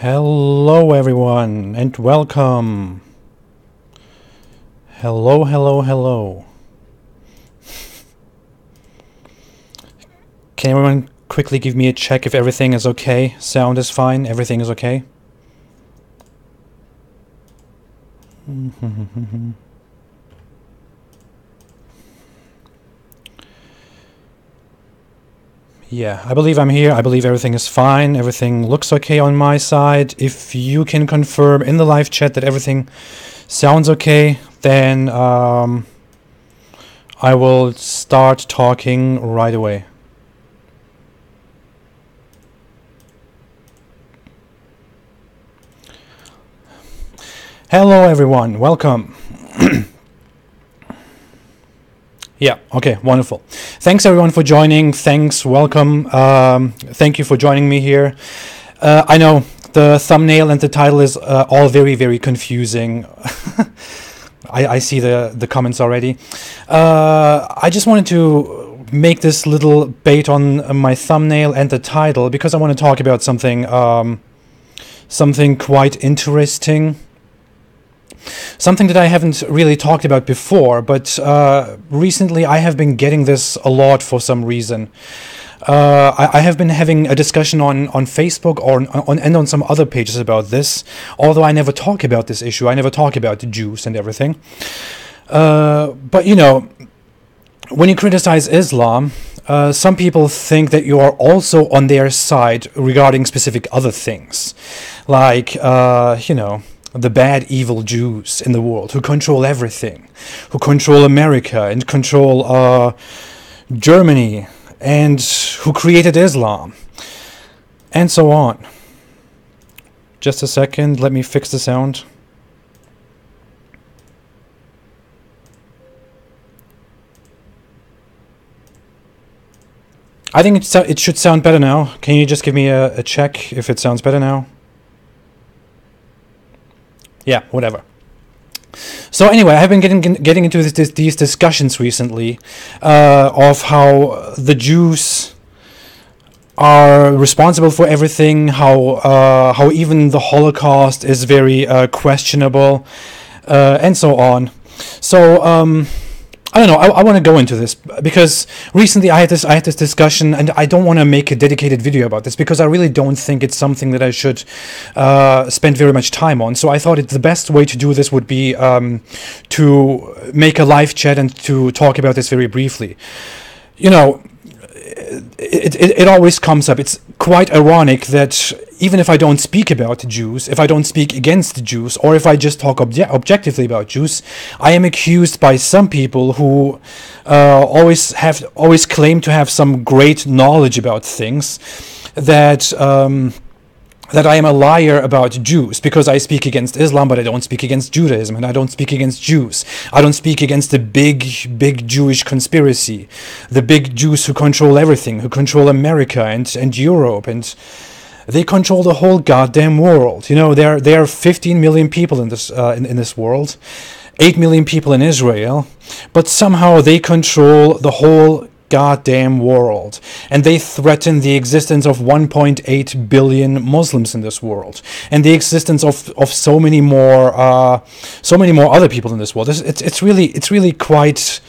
Hello everyone and welcome. Hello, hello, hello. Can everyone quickly give me a check if everything is okay? Sound is fine, everything is okay? Yeah, I believe I'm here. I believe everything is fine. Everything looks okay on my side. If you can confirm in the live chat that everything sounds okay, then I will start talking right away. Hello everyone, welcome. Yeah, okay, wonderful. Thanks everyone for joining. Thanks, welcome. Thank you for joining me here. I know the thumbnail and the title is all very, very confusing. I see the comments already. I just wanted to make this little bait on my thumbnail and the title because I want to talk about something quite interesting. Something that I haven't really talked about before, but recently I have been getting this a lot for some reason. I have been having a discussion on Facebook and on some other pages about this, although I never talk about this issue. I never talk about the Jews and everything. But you know, when you criticize Islam, some people think that you are also on their side regarding specific other things, like, you know, the bad, evil Jews in the world who control everything, who control America and control Germany, and who created Islam, and so on. Just a second, let me fix the sound. I think it should sound better now. Can you just give me a check if it sounds better now? Yeah, whatever. So anyway, I have been getting into these discussions recently of how the Jews are responsible for everything, how even the Holocaust is very questionable, and so on. So I don't know. I want to go into this because recently I had this discussion, and I don't want to make a dedicated video about this because I really don't think it's something that I should spend very much time on. So I thought the best way to do this would be to make a live chat and to talk about this very briefly. You know, it always comes up. It's quite ironic that even if I don't speak about Jews, if I don't speak against Jews, or if I just talk objectively about Jews, I am accused by some people who always claim to have some great knowledge about things that I am a liar about Jews because I speak against Islam, but I don't speak against Judaism, and I don't speak against Jews. I don't speak against the big Jewish conspiracy, the big Jews who control everything, who control America and Europe, and they control the whole goddamn world. You know, there are 15 million people in this in this world, 8 million people in Israel, but somehow they control the whole goddamn world, and they threaten the existence of 1.8 billion Muslims in this world, and the existence of so many more other people in this world. It's really quite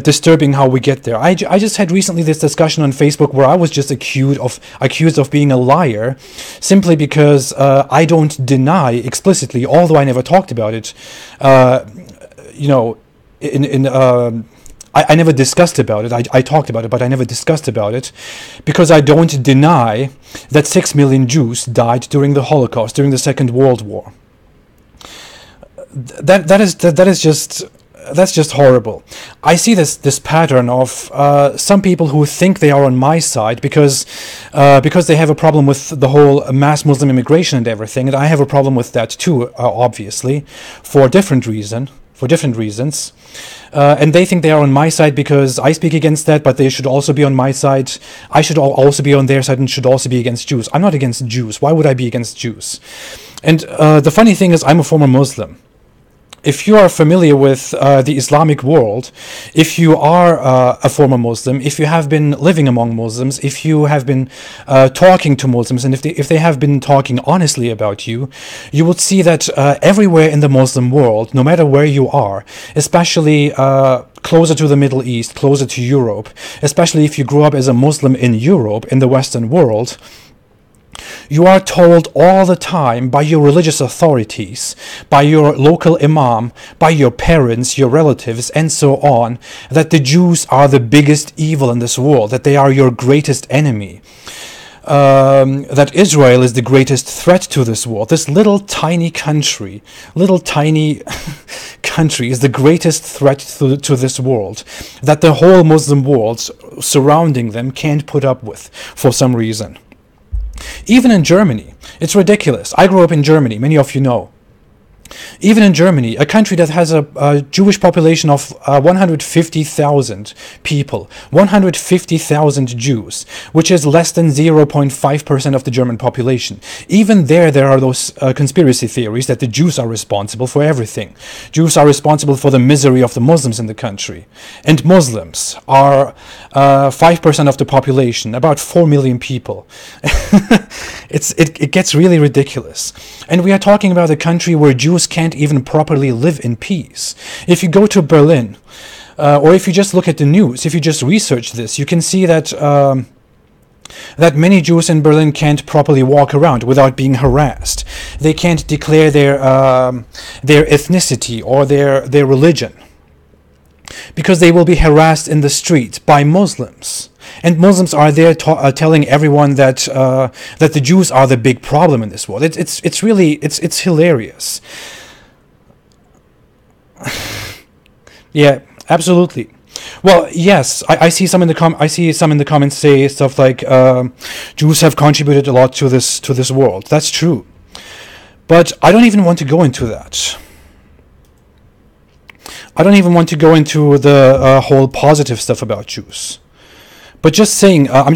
disturbing how we get there. I just had recently this discussion on Facebook where I was just accused of being a liar simply because I don't deny explicitly, although I never talked about it. You know, I never discussed about it. I talked about it, but I never discussed about it because I don't deny that 6 million Jews died during the Holocaust, during the Second World War. That's just horrible. I see this pattern of some people who think they are on my side because they have a problem with the whole mass Muslim immigration and everything, and I have a problem with that too, obviously, for different reasons. And they think they are on my side because I speak against that, but they should also be on my side. I should also be on their side and should also be against Jews. I'm not against Jews. Why would I be against Jews? And the funny thing is, I'm a former Muslim. if you are familiar with the Islamic world, if you are a former Muslim, if you have been living among Muslims, if you have been talking to Muslims, and if they have been talking honestly about you, you would see that everywhere in the Muslim world, no matter where you are, especially closer to the Middle East, closer to Europe, especially if you grew up as a Muslim in Europe, in the Western world, you are told all the time by your religious authorities, by your local imam, by your parents, your relatives, and so on, that the Jews are the biggest evil in this world, that they are your greatest enemy, that Israel is the greatest threat to this world. This little tiny country is the greatest threat to this world, that the whole Muslim world surrounding them can't put up with for some reason. Even in Germany, it's ridiculous. I grew up in Germany, many of you know. Even in Germany, a country that has a Jewish population of 150,000 people, 150,000 Jews, which is less than 0.5% of the German population. Even there are those conspiracy theories that the Jews are responsible for everything. Jews are responsible for the misery of the Muslims in the country. And Muslims are 5% of the population, about 4 million people. It gets really ridiculous. And we are talking about a country where Jews can't even properly live in peace. If you go to Berlin, or if you just look at the news, if you just research this, you can see that that many Jews in Berlin can't properly walk around without being harassed. They can't declare their ethnicity or their religion, because they will be harassed in the streets by Muslims. And Muslims are there telling everyone that that the Jews are the big problem in this world. It's really hilarious. Yeah, absolutely. Well, yes, I see some in the comments say stuff like Jews have contributed a lot to this world. That's true, but I don't even want to go into that. I don't even want to go into the whole positive stuff about Jews. But just saying, there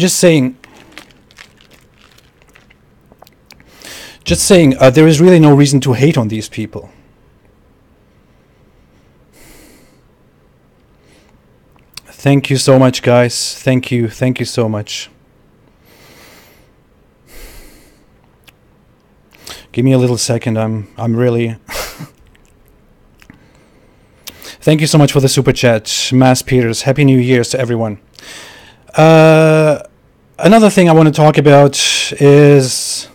is really no reason to hate on these people. Thank you so much, guys. Thank you so much. Give me a little second. I'm really. Thank you so much for the super chat, Mass Peters. Happy New Year's to everyone. Another thing I want to talk about is,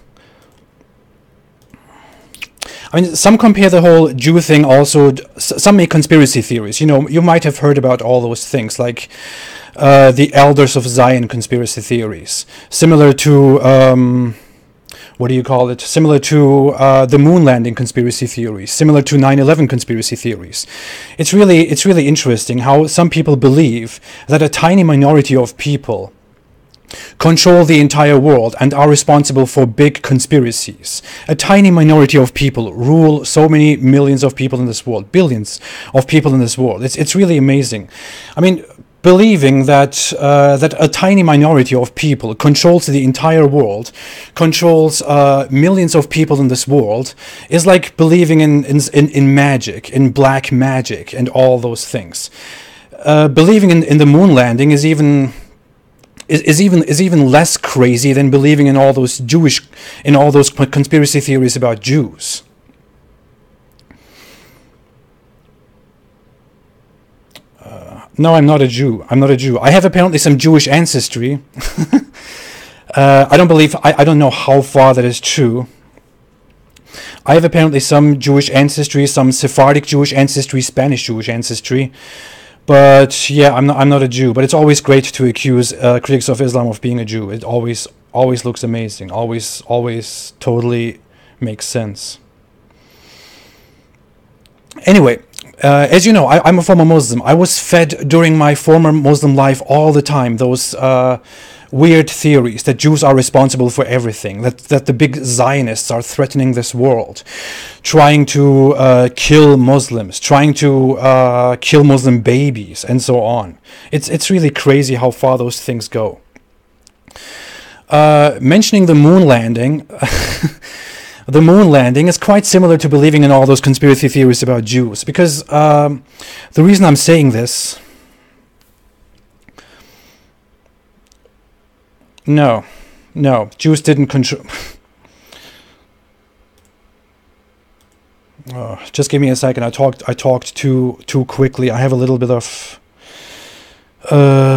some compare the whole Jew thing also, some make conspiracy theories. You might have heard about all those things, like the Elders of Zion conspiracy theories, similar to, similar to the moon landing conspiracy theories, similar to 9/11 conspiracy theories. It's really interesting how some people believe that a tiny minority of people control the entire world and are responsible for big conspiracies. A tiny minority of people rule so many millions of people in this world, billions of people in this world. It's really amazing. Believing that a tiny minority of people controls the entire world, controls millions of people in this world, is like believing in magic, in black magic, and all those things. Believing in the moon landing is even less crazy than believing in all those conspiracy theories about Jews. No, I'm not a Jew. I have apparently some Jewish ancestry. I don't know how far that is true. I have apparently some Jewish ancestry, some Sephardic Jewish ancestry, Spanish Jewish ancestry. But yeah, I'm not a Jew. But it's always great to accuse critics of Islam of being a Jew. It always looks amazing. Always totally makes sense. Anyway, as you know, I'm a former Muslim. I was fed during my former Muslim life all the time those weird theories that Jews are responsible for everything, that the big Zionists are threatening this world, trying to kill Muslims, trying to kill Muslim babies, and so on. It's really crazy how far those things go. Mentioning the moon landing, the moon landing is quite similar to believing in all those conspiracy theories about Jews. Because the reason I'm saying this... No, Jews didn't control... Just give me a second. I talked too quickly. I have a little bit of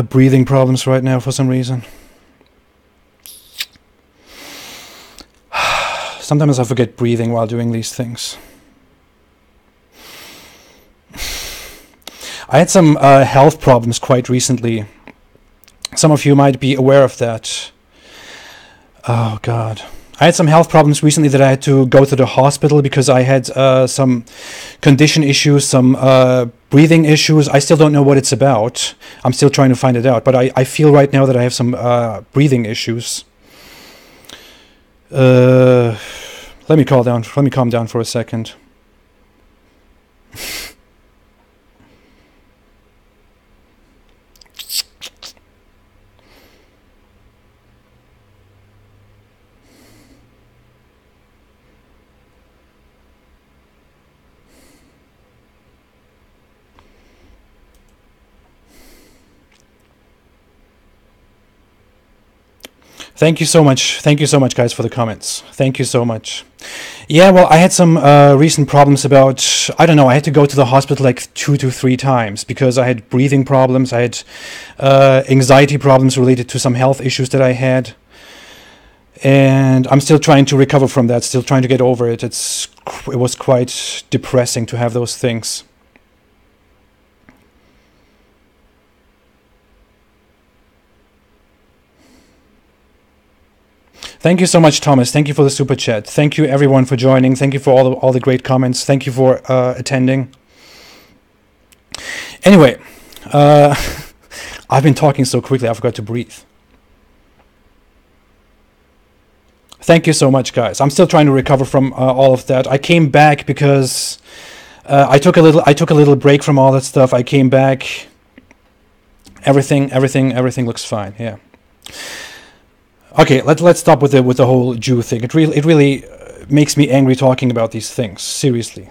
breathing problems right now for some reason. Sometimes I forget breathing while doing these things. I had some health problems quite recently. Some of you might be aware of that. Oh God. I had some health problems recently that I had to go to the hospital because I had some condition issues, some breathing issues. I still don't know what it's about. I'm still trying to find it out. But I feel right now that I have some breathing issues. Let me calm down for a second. Thank you so much, guys, for the comments. Thank you so much. Yeah, well, I had some recent problems about, I don't know, I had to go to the hospital like 2 to 3 times because I had breathing problems, I had anxiety problems related to some health issues that I had. And I'm still trying to recover from that, still trying to get over it. It was quite depressing to have those things. Thank you so much, Thomas. Thank you for the super chat. Thank you, everyone, for joining. Thank you for all the great comments. Thank you for attending. Anyway, I've been talking so quickly, I forgot to breathe. Thank you so much, guys. I'm still trying to recover from all of that. I came back because I took a little break from all that stuff. I came back. Everything looks fine. Yeah. Okay, let's stop with the whole Jew thing. It really makes me angry talking about these things. Seriously.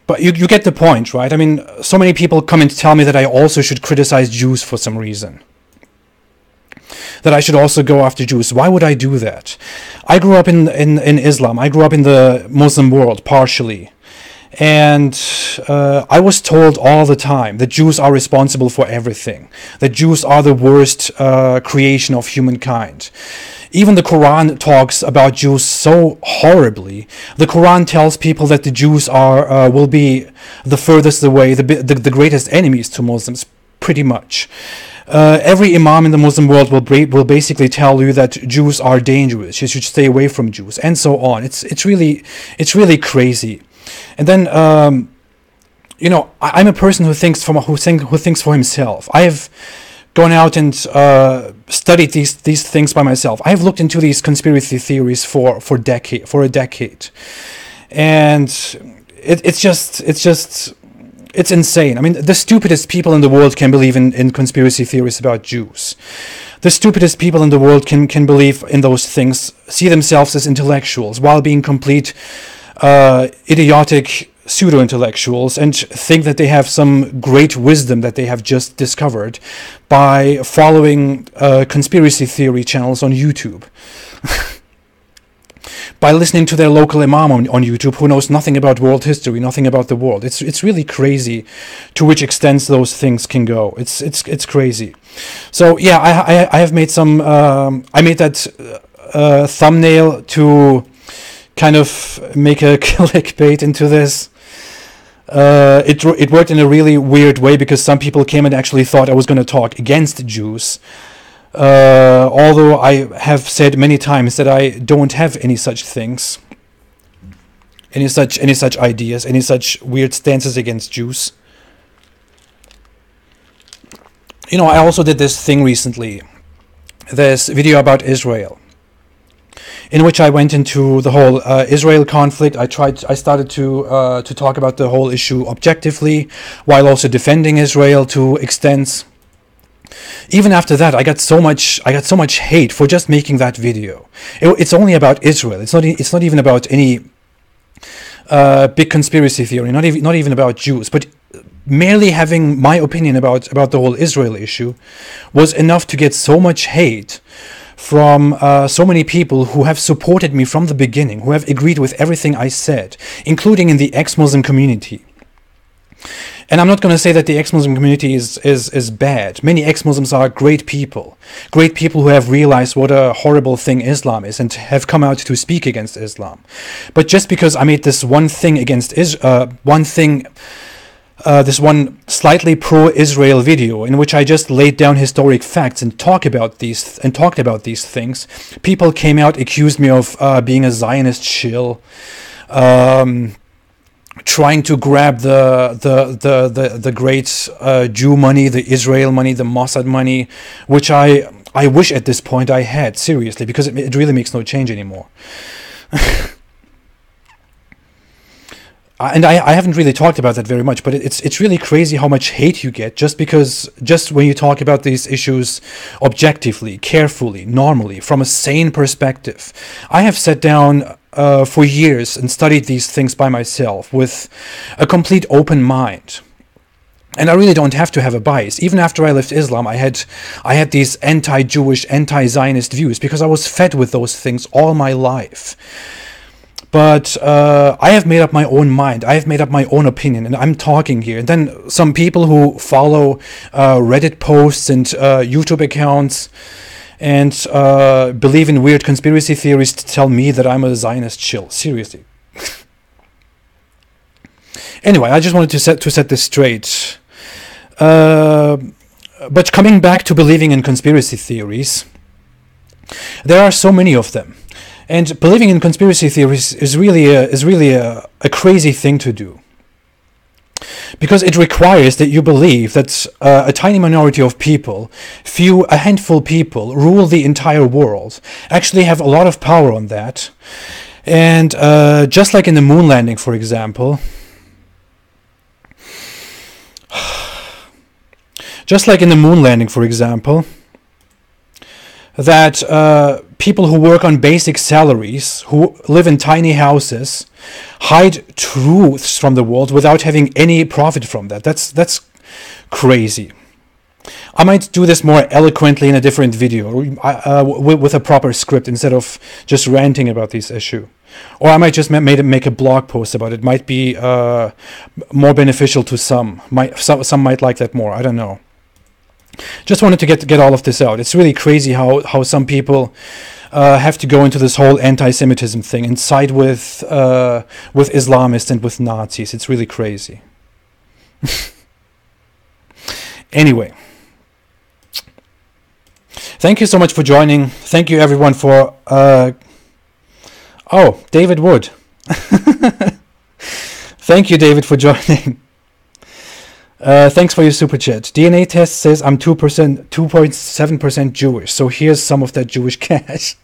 But you get the point, right? I mean, so many people come and tell me that I also should criticize Jews for some reason. That I should also go after Jews. Why would I do that? I grew up in Islam. I grew up in the Muslim world, partially. And I was told all the time that Jews are responsible for everything. That Jews are the worst creation of humankind. Even the Quran talks about Jews so horribly. The Quran tells people that the Jews will be the furthest away, the greatest enemies to Muslims, pretty much. Every imam in the Muslim world will basically tell you that Jews are dangerous. You should stay away from Jews, and so on. It's really crazy. And then, I'm a person who thinks for himself. I have gone out and studied these things by myself. I have looked into these conspiracy theories for a decade, and it's insane. I mean, the stupidest people in the world can believe in conspiracy theories about Jews. The stupidest people in the world can believe in those things, see themselves as intellectuals, while being complete idiotic pseudo-intellectuals, and think that they have some great wisdom that they have just discovered by following conspiracy theory channels on YouTube. By listening to their local imam on YouTube who knows nothing about world history, nothing about the world. It's really crazy to which extent those things can go. It's crazy. So yeah, I have made some I made that thumbnail to kind of make a clickbait into this. It worked in a really weird way because some people came and actually thought I was going to talk against Jews. Although I have said many times that I don't have any such things, any such ideas, any such weird stances against Jews. I also did this thing recently, this video about Israel, in which I went into the whole Israel conflict. I started to talk about the whole issue objectively, while also defending Israel to extents. even after that, I got so much hate for just making that video. It's only about Israel. It's not even about any big conspiracy theory. Not even about Jews. But merely having my opinion about the whole Israel issue was enough to get so much hate from so many people who have supported me from the beginning, who have agreed with everything I said, including in the ex-Muslim community. And I'm not going to say that the ex-Muslim community is bad. Many ex-Muslims are great people who have realized what a horrible thing Islam is and have come out to speak against Islam. But just because I made this one thing against this one slightly pro-Israel video in which I just laid down historic facts and talked about these things, people came out, accused me of being a Zionist shill, trying to grab the great Jew money, the Israel money, the Mossad money, which I wish at this point I had, seriously, because it really makes no change anymore. And I haven't really talked about that very much, but it's really crazy how much hate you get just when you talk about these issues objectively, carefully, normally, from a sane perspective. I have sat down for years and studied these things by myself with a complete open mind. And I really don't have to have a bias. Even after I left Islam, I had these anti-Jewish, anti-Zionist views because I was fed with those things all my life. But I have made up my own mind. I have made up my own opinion, and I'm talking here. And then some people who follow Reddit posts and YouTube accounts and believe in weird conspiracy theories to tell me that I'm a Zionist shill. Seriously. Anyway, I just wanted to set this straight. But coming back to believing in conspiracy theories, there are so many of them. And believing in conspiracy theories is really a crazy thing to do, because it requires that you believe that a tiny minority of people, a handful people, rule the entire world, actually have a lot of power on that. And just like in the moon landing, for example, that people who work on basic salaries, who live in tiny houses, hide truths from the world without having any profit from that. That's crazy. I might do this more eloquently in a different video, with a proper script, instead of just ranting about this issue. Or I might just make a blog post about it. Might be more beneficial to some. Some might like that more. I don't know. Just wanted to get all of this out. It's really crazy how some people have to go into this whole anti-Semitism thing and side with Islamists and with Nazis. It's really crazy. Anyway, thank you so much for joining. Thank you everyone for David Wood. Thank you, David, for joining. Thanks for your super chat. DNA test says I'm 2.7% Jewish, so here's some of that Jewish cash.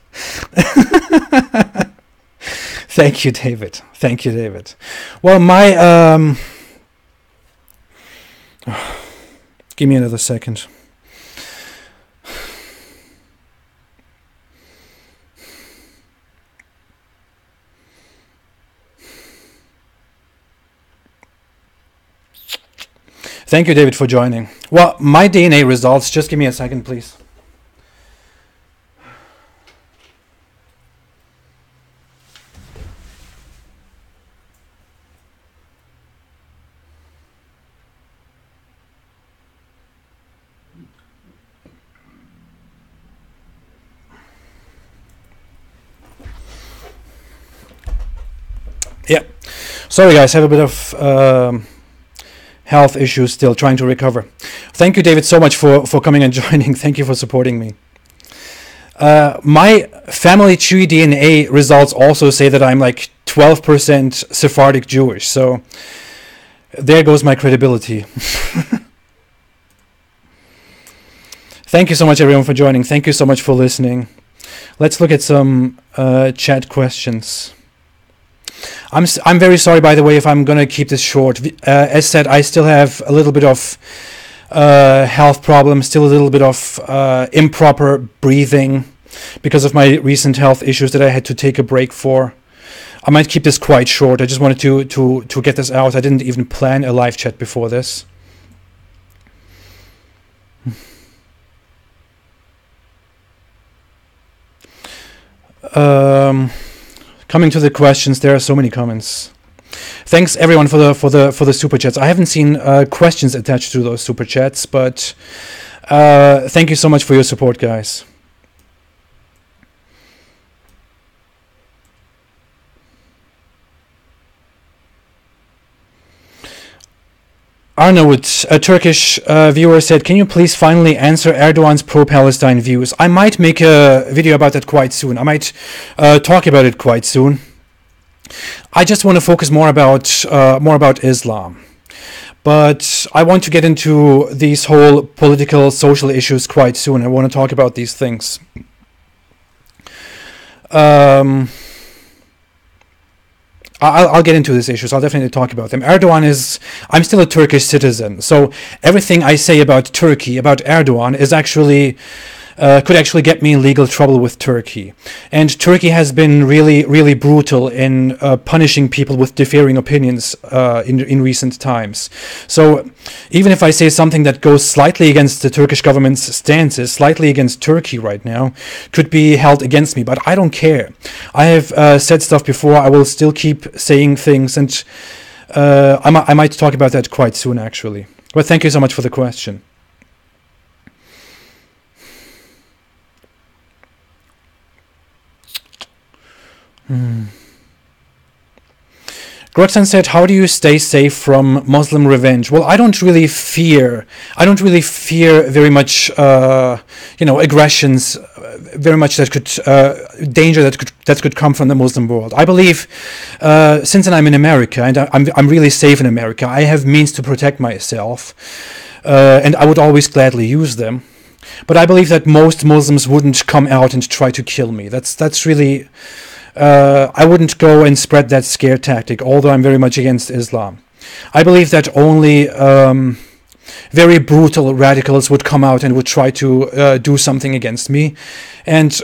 Thank you, David. Thank you, David. Well, my give me another second. Thank you, David, for joining. Well, my DNA results, just give me a second, please. Yeah. Sorry, guys, I have a bit of health issues still, trying to recover. Thank you, David, so much for coming and joining. Thank you for supporting me. My family tree DNA results also say that I'm like 12% Sephardic Jewish, so there goes my credibility. Thank you so much, everyone, for joining. Thank you so much for listening. Let's look at some chat questions. I'm very sorry, by the way, if I'm going to keep this short. As said, I still have a little bit of health problems, still a little bit of improper breathing because of my recent health issues that I had to take a break for. I might keep this quite short. I just wanted to get this out. I didn't even plan a live chat before this. Coming to the questions, there are so many comments. Thanks everyone for the super chats. I haven't seen questions attached to those super chats, but thank you so much for your support, guys. Arnavut, a Turkish viewer, said, can you please finally answer Erdogan's pro-Palestine views? I might make a video about that quite soon. I might talk about it quite soon. I just want to focus more about Islam. But I want to get into these whole political, social issues quite soon. I want to talk about these things. I'll get into these issues. I'll definitely talk about them. I'm still a Turkish citizen, so everything I say about Turkey, about Erdogan, is actually could actually get me in legal trouble with Turkey. And Turkey has been really, really brutal in punishing people with differing opinions in recent times. So even if I say something that goes slightly against the Turkish government's stances, slightly against Turkey right now, could be held against me. But I don't care. I have said stuff before. I will still keep saying things, and I might talk about that quite soon, actually. But thank you so much for the question. Groxan said, how do you stay safe from Muslim revenge? Well, I don't really fear very much, aggressions, very much that could, danger that could come from the Muslim world. I believe, since I'm in America, and I'm really safe in America, I have means to protect myself, and I would always gladly use them. But I believe that most Muslims wouldn't come out and try to kill me. That's really... I wouldn't go and spread that scare tactic, although I'm very much against Islam. I believe that only very brutal radicals would come out and would try to do something against me, and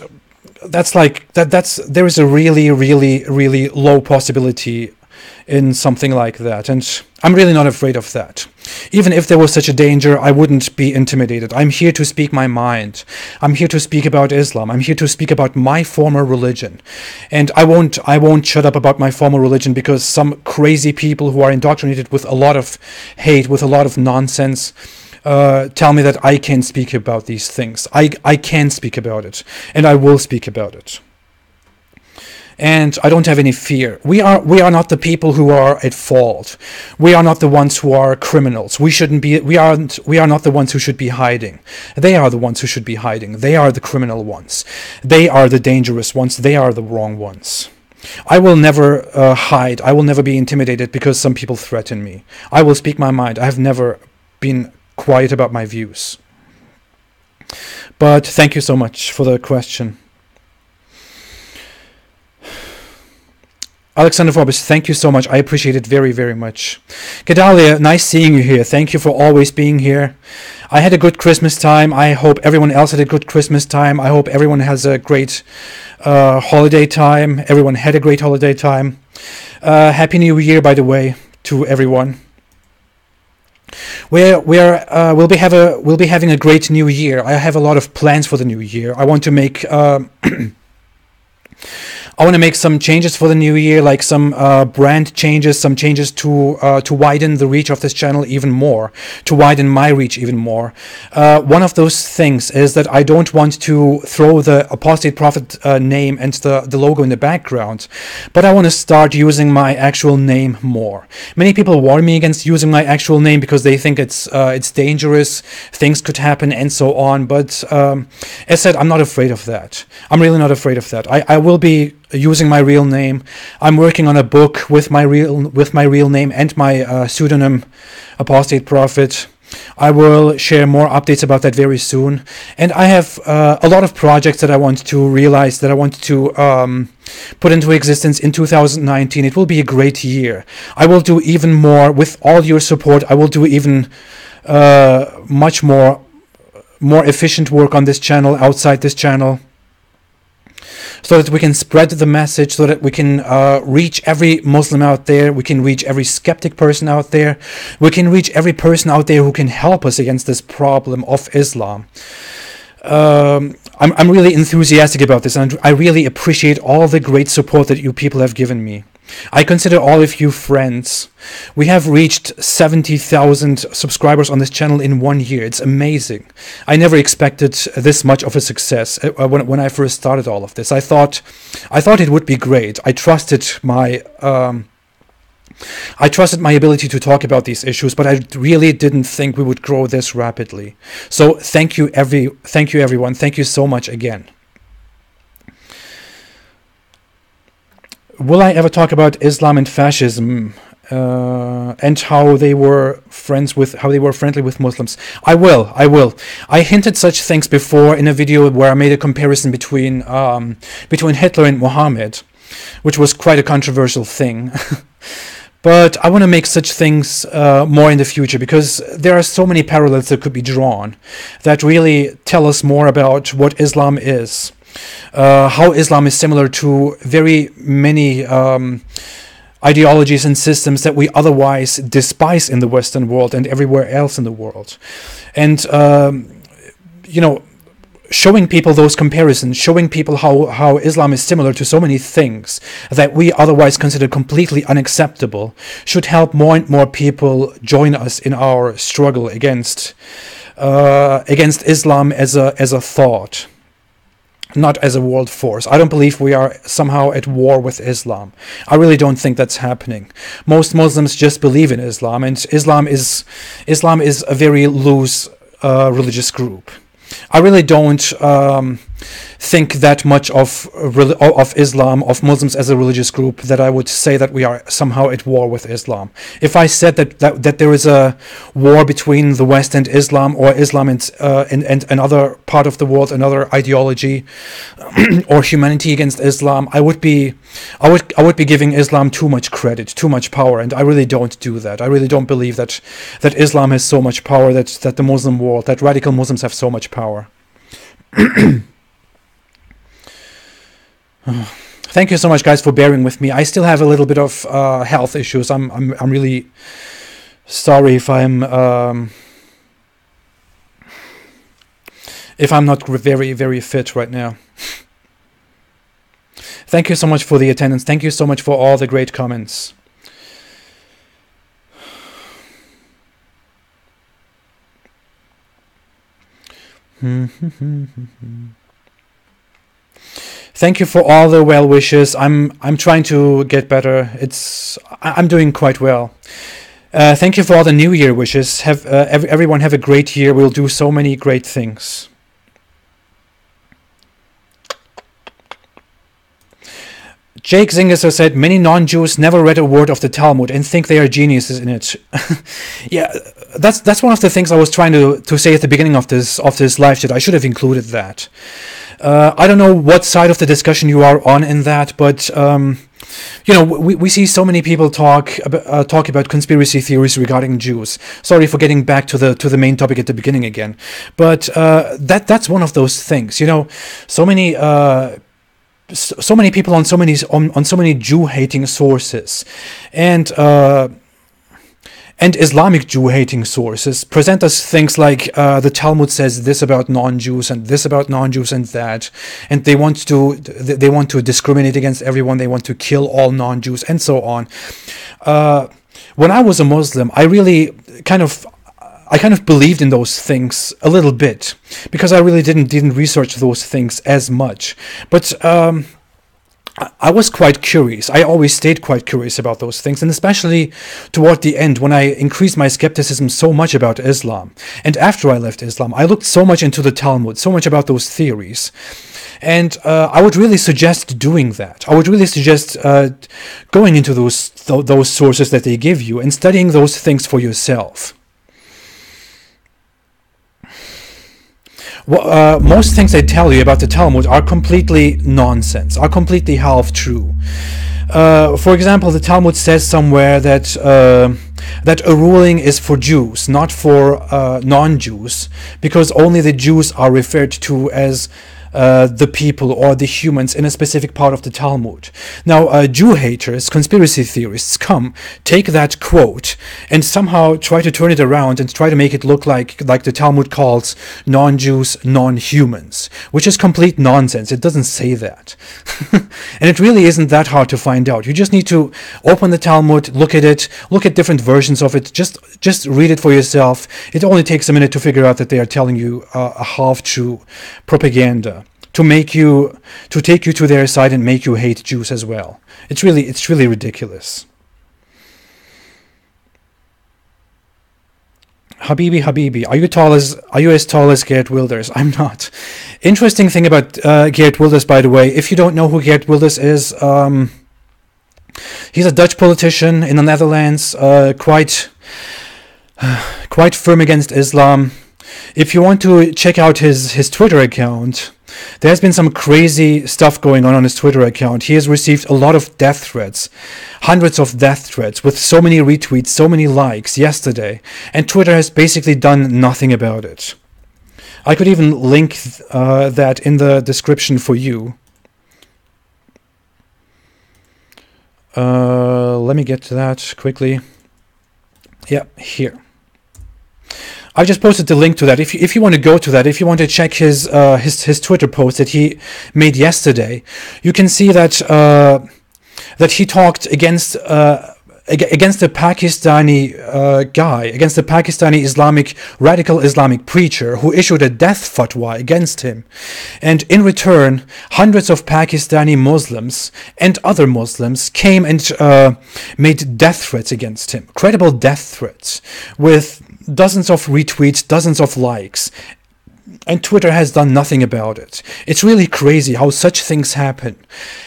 there is a really, really, really low possibility in something like that, and I'm really not afraid of that. Even if there was such a danger, I wouldn't be intimidated. I'm here to speak my mind. I'm here to speak about Islam. I'm here to speak about my former religion. And I won't shut up about my former religion because some crazy people who are indoctrinated with a lot of hate, with a lot of nonsense, tell me that I can't speak about these things. I can speak about it, and I will speak about it. And I don't have any fear. We are not the people who are at fault. We are not the ones who are criminals. We are not the ones who should be hiding. They are the ones who should be hiding. They are the criminal ones. They are the dangerous ones. They are the wrong ones. I will never hide. I will never be intimidated because some people threaten me. I will speak my mind. I have never been quiet about my views. But thank you so much for the question. Alexander Forbes, thank you so much. I appreciate it very, very much. Gedalia, nice seeing you here. Thank you for always being here. I had a good Christmas time. I hope everyone else had a good Christmas time. I hope everyone has a great holiday time. Everyone had a great holiday time. Happy New Year, by the way, to everyone. We'll be having a great new year. I have a lot of plans for the new year. I want to make some changes for the new year, like some brand changes, some changes to widen the reach of this channel even more, to widen my reach even more. One of those things is that I don't want to throw the Apostate Prophet name and the logo in the background, but I want to start using my actual name more. Many people warn me against using my actual name because they think it's dangerous, things could happen, and so on. But as said, I'm not afraid of that. I'm really not afraid of that. I will be using my real name. I'm working on a book with my real name and my pseudonym, Apostate Prophet. I will share more updates about that very soon. And I have a lot of projects that I want to realize, that I want to put into existence in 2019. It will be a great year. I will do even more with all your support. I will do even much more efficient work on this channel, outside this channel, so that we can spread the message, so that we can reach every Muslim out there, we can reach every skeptic person out there, we can reach every person out there who can help us against this problem of Islam. I'm really enthusiastic about this, and I really appreciate all the great support that you people have given me. I consider all of you friends. We have reached 70,000 subscribers on this channel in 1 year. It's amazing. I never expected this much of a success when I first started all of this. I thought it would be great. I trusted my ability to talk about these issues, but I really didn't think we would grow this rapidly. So thank you everyone. Thank you so much again. Will I ever talk about Islam and fascism and how they were friendly with Muslims? I will. I hinted such things before in a video where I made a comparison between Hitler and Muhammad, which was quite a controversial thing. But I want to make such things more in the future, because there are so many parallels that could be drawn that really tell us more about what Islam is. How Islam is similar to very many ideologies and systems that we otherwise despise in the Western world and everywhere else in the world. And, showing people those comparisons, showing people how Islam is similar to so many things that we otherwise consider completely unacceptable, should help more and more people join us in our struggle against Islam as a thought, not as a world force. I don't believe we are somehow at war with Islam. I really don't think that's happening. Most Muslims just believe in Islam, and Islam is a very loose religious group. I really don't think that much of Islam, of Muslims as a religious group, that I would say that we are somehow at war with Islam. If I said that there is a war between the West and Islam, or Islam and another part of the world, another ideology, or humanity against Islam, I would be giving Islam too much credit, too much power, and I really don't do that. I really don't believe that Islam has so much power, that the Muslim world, that radical Muslims have so much power. Thank you so much, guys, for bearing with me. I still have a little bit of health issues. I'm really sorry if I'm not very, very fit right now. Thank you so much for the attendance. Thank you so much for all the great comments. Thank you for all the well wishes. I'm trying to get better. I'm doing quite well. Thank you for all the New Year wishes. Everyone have a great year. We'll do so many great things. Jake Zingesser said, many non-Jews never read a word of the Talmud and think they are geniuses in it. Yeah, that's one of the things I was trying to say at the beginning of this live chat. I should have included that. I don't know what side of the discussion you are on in that, but we see so many people talk about conspiracy theories regarding Jews. Sorry for getting back to the main topic at the beginning again, but that's one of those things. So many people on so many Jew-hating sources, and Islamic Jew-hating sources present us things like the Talmud says this about non-Jews and this about non-Jews and that, and they want to discriminate against everyone. They want to kill all non-Jews and so on. When I was a Muslim, I really kind of believed in those things a little bit, because I really didn't research those things as much. But I was quite curious. I always stayed quite curious about those things, and especially toward the end, when I increased my skepticism so much about Islam. And after I left Islam, I looked so much into the Talmud, so much about those theories. And I would really suggest doing that. I would really suggest going into those sources that they give you and studying those things for yourself. Most things they tell you about the Talmud are completely nonsense, are completely half true. For example, the Talmud says somewhere that that a ruling is for Jews, not for non-Jews, because only the Jews are referred to as the people or the humans in a specific part of the Talmud. Now, Jew haters, conspiracy theorists come, take that quote, and somehow try to turn it around and try to make it look like the Talmud calls non-Jews non-humans, which is complete nonsense. It doesn't say that. And it really isn't that hard to find out. You just need to open the Talmud, look at it, look at different versions of it, just read it for yourself. It only takes a minute to figure out that they are telling you a half-true propaganda to take you to their side and make you hate Jews as well. It's really ridiculous. Habibi, are you as tall as Geert Wilders? I'm not. Interesting thing about Geert Wilders, by the way, if you don't know who Geert Wilders is, he's a Dutch politician in the Netherlands, quite firm against Islam. If you want to check out his Twitter account, there's been some crazy stuff going on his Twitter account. He has received a lot of death threats, hundreds of death threats, with so many retweets, so many likes yesterday, and Twitter has basically done nothing about it. I could even link that in the description for you. Let me get to that quickly. Yeah, here. I just posted the link to that. If you want to go to that, if you want to check his Twitter post that he made yesterday, you can see that that he talked against a Pakistani guy, against a Pakistani radical Islamic preacher who issued a death fatwa against him. And in return, hundreds of Pakistani Muslims and other Muslims came and made death threats against him. Credible death threats with dozens of retweets, dozens of likes. And Twitter has done nothing about it. It's really crazy how such things happen.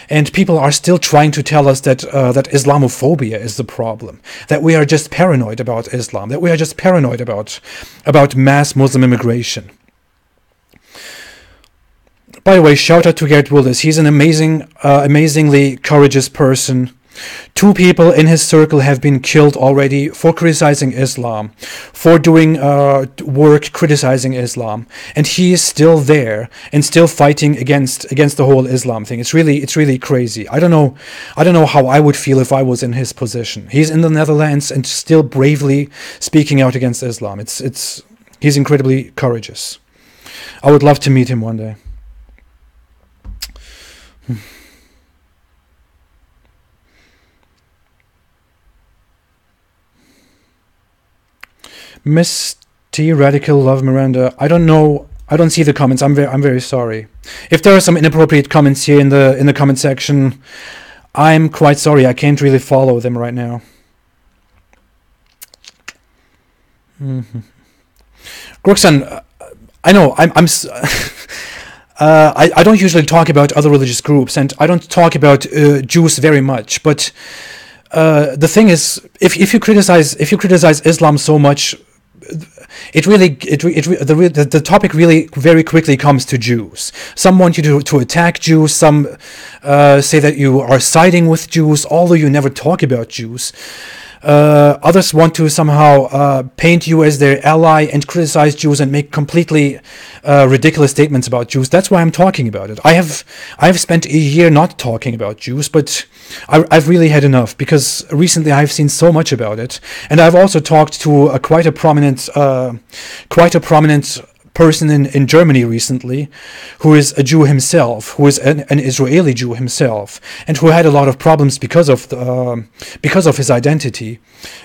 And people are still trying to tell us that that Islamophobia is the problem. That we are just paranoid about Islam. That we are just paranoid about mass Muslim immigration. By the way, shout out to Geert Wilders. He's an amazingly courageous person. 2 people in his circle have been killed already for criticizing Islam, for doing work criticizing Islam, and he is still there and still fighting against the whole Islam thing. It's really crazy. I don't know how I would feel if I was in his position. He's in the Netherlands and still bravely speaking out against Islam. He's incredibly courageous. I would love to meet him one day. Miss T Radical Love Miranda. I don't know. I don't see the comments. I'm very sorry. If there are some inappropriate comments here in the comment section, I'm quite sorry. I can't really follow them right now. Groxan, I know. I don't usually talk about other religious groups, and I don't talk about Jews very much. But the thing is, if you criticize Islam so much, the topic really very quickly comes to Jews. Some want you to attack Jews. Some say that you are siding with Jews, although you never talk about Jews. Others want to somehow paint you as their ally and criticize Jews and make completely ridiculous statements about Jews. That's why I'm talking about it. I have spent a year not talking about Jews, but I've really had enough, because recently I've seen so much about it, and I've also talked to quite a prominent person in Germany recently, who is a Jew himself, who is an Israeli Jew himself, and who had a lot of problems because of his identity,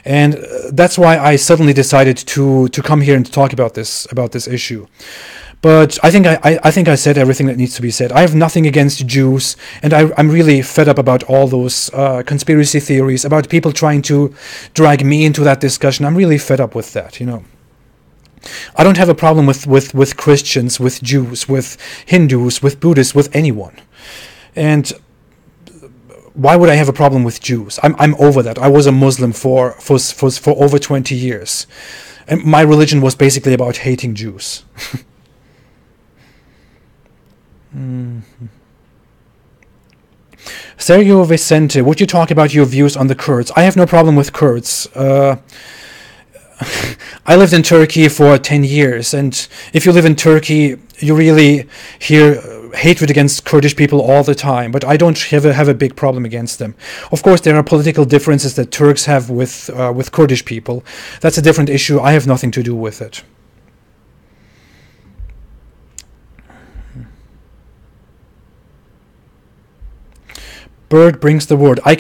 and that's why I suddenly decided to come here and talk about this issue. But I think I said everything that needs to be said. I have nothing against Jews, and I'm really fed up about all those conspiracy theories, about people trying to drag me into that discussion. I'm really fed up with that, I don't have a problem with Christians, with Jews, with Hindus, with Buddhists, with anyone. And why would I have a problem with Jews? I'm over that. I was a Muslim for over 20 years. And my religion was basically about hating Jews. Sergio Vicente, would you talk about your views on the Kurds? I have no problem with Kurds. I lived in Turkey for 10 years, and if you live in Turkey, you really hear hatred against Kurdish people all the time, but I don't have a big problem against them. Of course, there are political differences that Turks have with Kurdish people. That's a different issue. I have nothing to do with it. Bird brings the word. I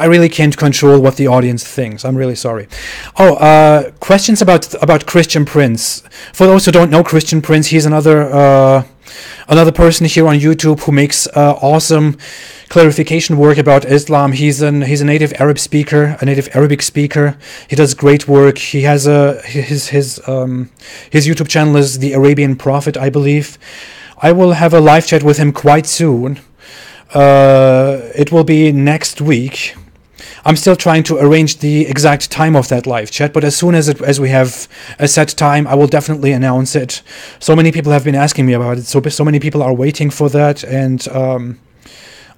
really can't control what the audience thinks. I'm really sorry. Oh, questions about Christian Prince. For those who don't know Christian Prince, he's another person here on YouTube who makes awesome clarification work about Islam. He's a native Arabic speaker. He does great work. He has his YouTube channel is The Arabian Prophet, I believe. I will have a live chat with him quite soon. It will be next week. I'm still trying to arrange the exact time of that live chat, but as soon as we have a set time, I will definitely announce it. So many people have been asking me about it, so many people are waiting for that, and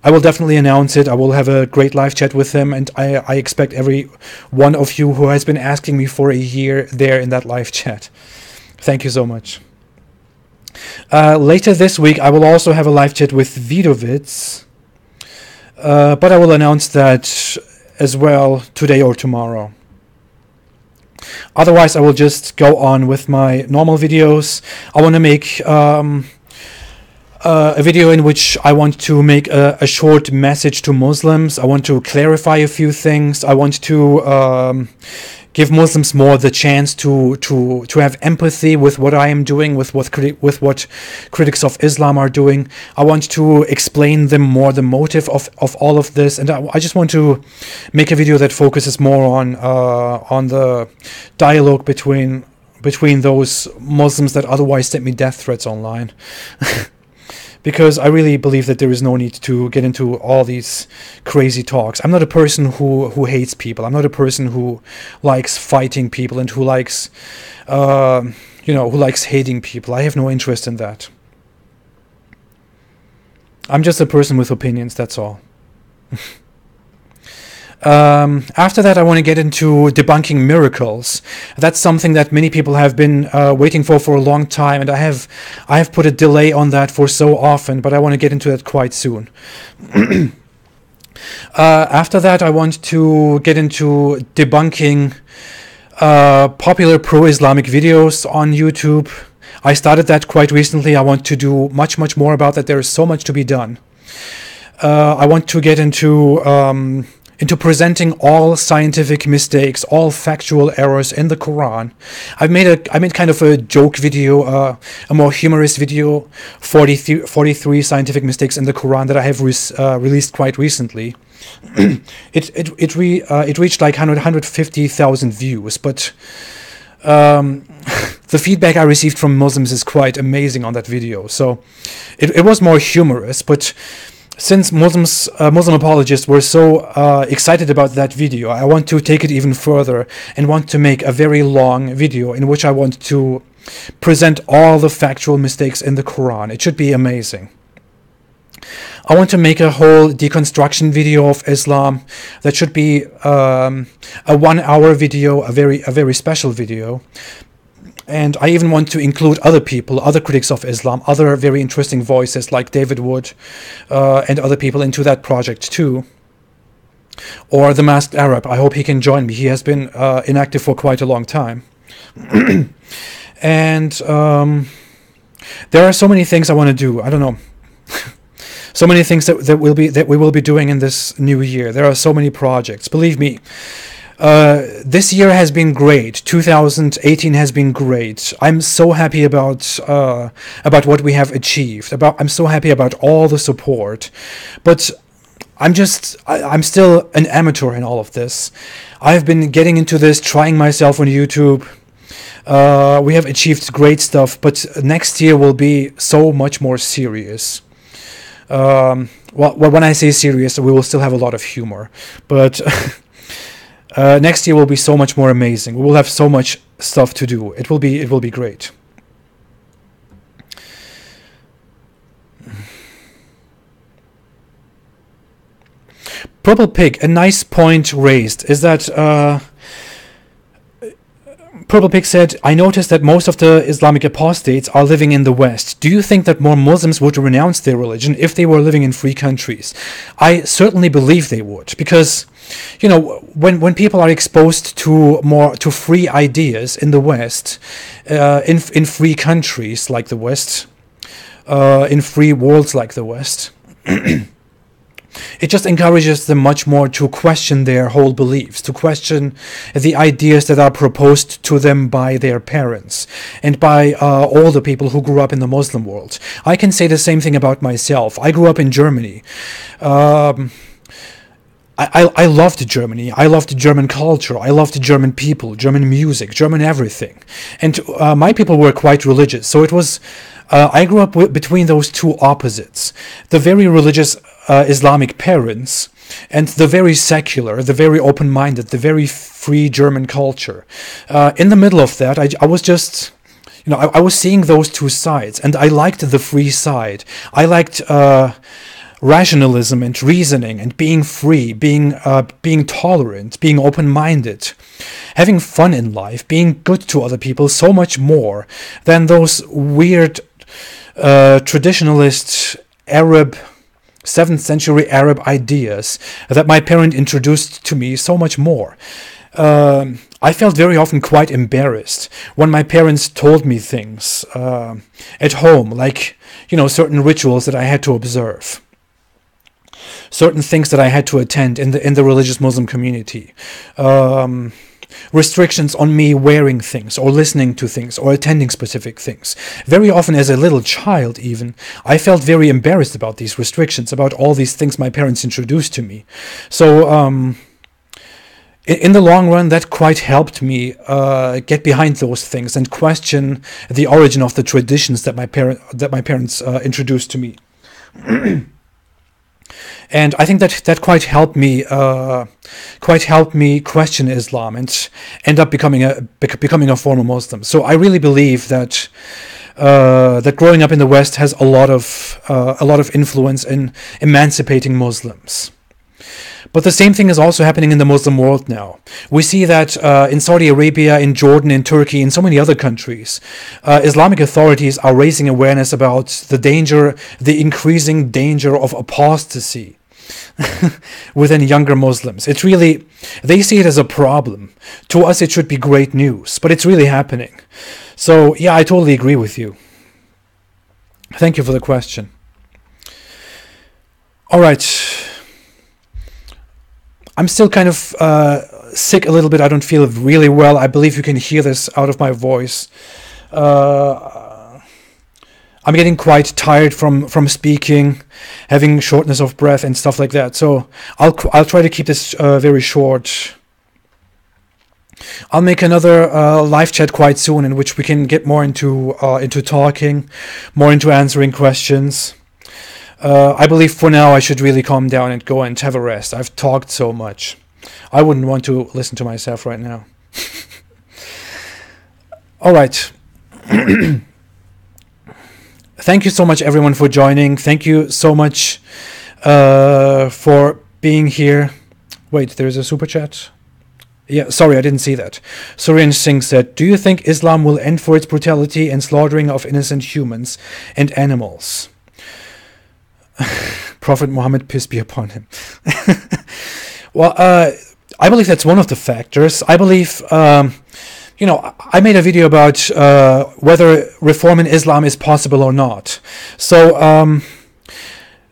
I will definitely announce it. I will have a great live chat with him, and I expect every one of you who has been asking me for a year there in that live chat. Thank you so much. Later this week, I will also have a live chat with Vidovitz, but I will announce that as well today or tomorrow. Otherwise, I will just go on with my normal videos. I want to make a video in which I want to make a short message to Muslims. I want to clarify a few things. I want to give Muslims more the chance to have empathy with what I am doing, with what critics of Islam are doing. I want to explain them more the motive of all of this, and I just want to make a video that focuses more on the dialogue between those Muslims that otherwise send me death threats online. Because I really believe that there is no need to get into all these crazy talks. I'm not a person who hates people. I'm not a person who likes fighting people and who likes, who likes hating people. I have no interest in that. I'm just a person with opinions, that's all. After that, I want to get into debunking miracles. That's something that many people have been waiting for a long time, and I have put a delay on that for so often, but I want to get into that quite soon. After that, I want to get into debunking popular pro-Islamic videos on YouTube. I started that quite recently. I want to do much more about that. There is so much to be done. I want to get into presenting all scientific mistakes, all factual errors in the Quran. I made kind of a joke video, a more humorous video, 43 scientific mistakes in the Quran that I have released quite recently. It reached like 150,000 views, but the feedback I received from Muslims is quite amazing on that video. So it was more humorous, but since Muslim apologists were so excited about that video, I want to take it even further and want to make a very long video in which I want to present all the factual mistakes in the Quran. It should be amazing. I want to make a whole deconstruction video of Islam that should be a 1-hour video, a very special video. And I even want to include other people, other critics of Islam, other very interesting voices like David Wood and other people into that project too. Or the Masked Arab. I hope he can join me. He has been inactive for quite a long time. And there are so many things I want to do. I don't know. So many things that we will be doing in this new year. There are so many projects. Believe me. This year has been great. 2018 has been great. I'm so happy about what we have achieved. I'm so happy about all the support, but I'm still an amateur in all of this. I've been getting into this, trying myself on YouTube. We have achieved great stuff, but next year will be so much more serious. Well, when I say serious, we will still have a lot of humor, but. Next year will be so much more amazing. We will have so much stuff to do. It will be great. Purple Pig, a nice point raised is that Purple Pig said, I noticed that most of the Islamic apostates are living in the West. Do you think that more Muslims would renounce their religion if they were living in free countries? I certainly believe they would, because, you know, when people are exposed to free ideas in the West, in free countries like the West, in free worlds like the West, it just encourages them much more to question their whole beliefs, to question the ideas that are proposed to them by their parents and by all the people who grew up in the Muslim world. I can say the same thing about myself. I grew up in Germany. I loved Germany. I loved German culture. I loved German people, German music, German everything. And my people were quite religious. So it was, I grew up between those two opposites. The very religious Islamic parents and the very secular, the very open-minded, the very free German culture. In the middle of that, I was just, you know, I was seeing those two sides, and I liked the free side. I liked rationalism and reasoning and being free, being tolerant, being open-minded, having fun in life, being good to other people so much more than those weird traditionalist Arab 7th century Arab ideas that my parent introduced to me so much more. I felt very often quite embarrassed when my parents told me things at home, like, you know, certain rituals that I had to observe, certain things that I had to attend in the religious Muslim community, restrictions on me wearing things or listening to things or attending specific things. Very often as a little child even, I felt very embarrassed about these restrictions, about all these things my parents introduced to me. So in the long run, that quite helped me get behind those things and question the origin of the traditions that my parents introduced to me. And I think that quite helped me question Islam and end up becoming a former Muslim. So I really believe that that growing up in the West has a lot of influence in emancipating Muslims. But the same thing is also happening in the Muslim world now. We see that in Saudi Arabia, in Jordan, in Turkey, in so many other countries, Islamic authorities are raising awareness about the increasing danger of apostasy within younger Muslims. It's really, they see it as a problem. To us, it should be great news, but it's really happening. So, yeah, I totally agree with you. Thank you for the question. All right. I'm still kind of sick a little bit. I don't feel really well. I believe you can hear this out of my voice. I'm getting quite tired from speaking, having shortness of breath and stuff like that. So I'll try to keep this very short. I'll make another live chat quite soon in which we can get more into talking, more into answering questions. I believe for now I should really calm down and go and have a rest. I've talked so much. I wouldn't want to listen to myself right now. All right. Thank you so much, everyone, for joining. Thank you so much for being here. Wait, there's a super chat? Yeah, sorry, I didn't see that. Suryan Singh said, do you think Islam will end for its brutality and slaughtering of innocent humans and animals? Prophet Muhammad, peace be upon him. Well, I believe that's one of the factors. I believe, I made a video about whether reform in Islam is possible or not. So,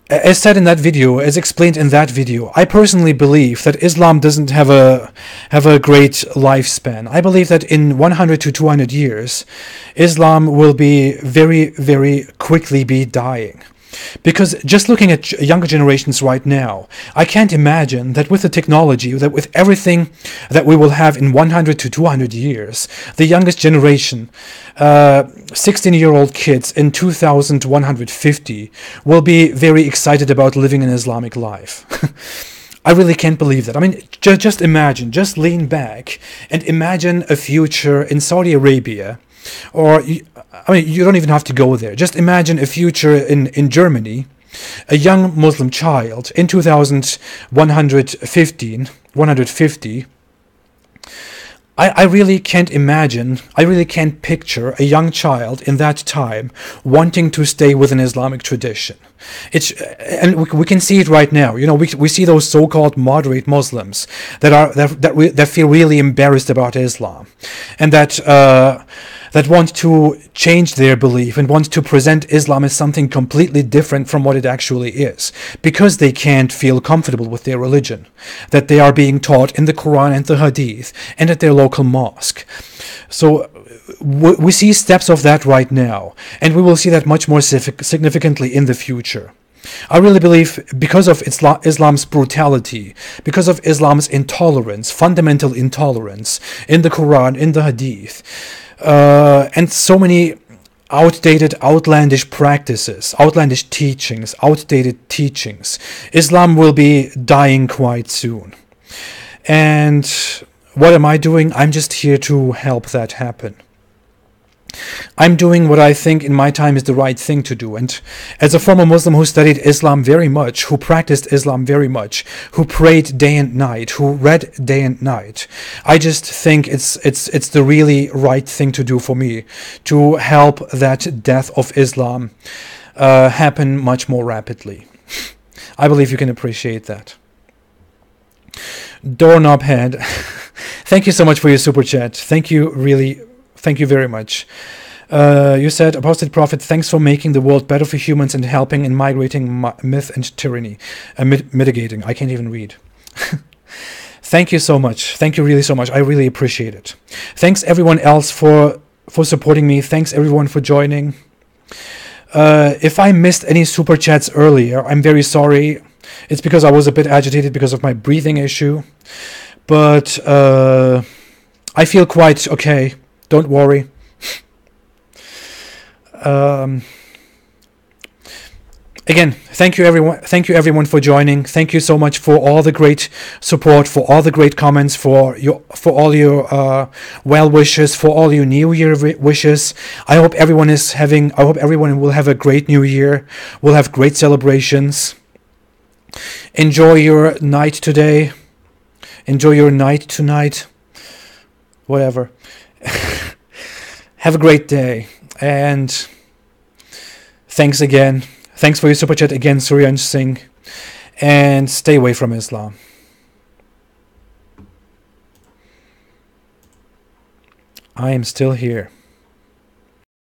as said in that video, as explained in that video, I personally believe that Islam doesn't have a great lifespan. I believe that in 100 to 200 years, Islam will be very, very quickly be dying. Because just looking at younger generations right now, I can't imagine that with the technology, that with everything that we will have in 100 to 200 years, the youngest generation, 16-year-old kids in 2150, will be very excited about living an Islamic life. I really can't believe that. I mean, just imagine, just lean back and imagine a future in Saudi Arabia, or you don't even have to go there. Just imagine a future in Germany a young Muslim child in 150, I really can't imagine, I really can't picture a young child in that time wanting to stay within Islamic tradition. And we can see it right now. We see those so-called moderate Muslims that feel really embarrassed about Islam, and that want to change their belief and want to present Islam as something completely different from what it actually is, because they can't feel comfortable with their religion, that they are being taught in the Quran and the Hadith and at their local mosque. So we see steps of that right now, and we will see that much more significantly in the future. I really believe, because of Islam's brutality, because of Islam's intolerance, fundamental intolerance in the Quran, in the Hadith, and so many outdated, outlandish practices, outlandish teachings, outdated teachings, Islam will be dying quite soon. And what am I doing? I'm just here to help that happen. I'm doing what I think in my time is the right thing to do. And as a former Muslim who studied Islam very much, who practiced Islam very much, who prayed day and night, who read day and night, I just think it's the really right thing to do for me, to help that death of Islam happen much more rapidly. I believe you can appreciate that. Doorknob Head, thank you so much for your super chat. Thank you very much. You said, Apostate Prophet, thanks for making the world better for humans and helping in migrating myth and tyranny. Mitigating. I can't even read. Thank you so much. Thank you really so much. I really appreciate it. Thanks everyone else for supporting me. Thanks everyone for joining. If I missed any super chats earlier, I'm very sorry. It's because I was a bit agitated because of my breathing issue. But I feel quite okay. Don't worry. Again, thank you everyone for joining. Thank you so much for all the great support, for all the great comments, for all your well wishes, for all your New Year wishes. I hope everyone will have a great New Year. We'll have great celebrations. Enjoy your night today. Enjoy your night tonight. Whatever. Have a great day, and thanks again. Thanks for your super chat again, Suryansh Singh, and stay away from Islam. I am still here.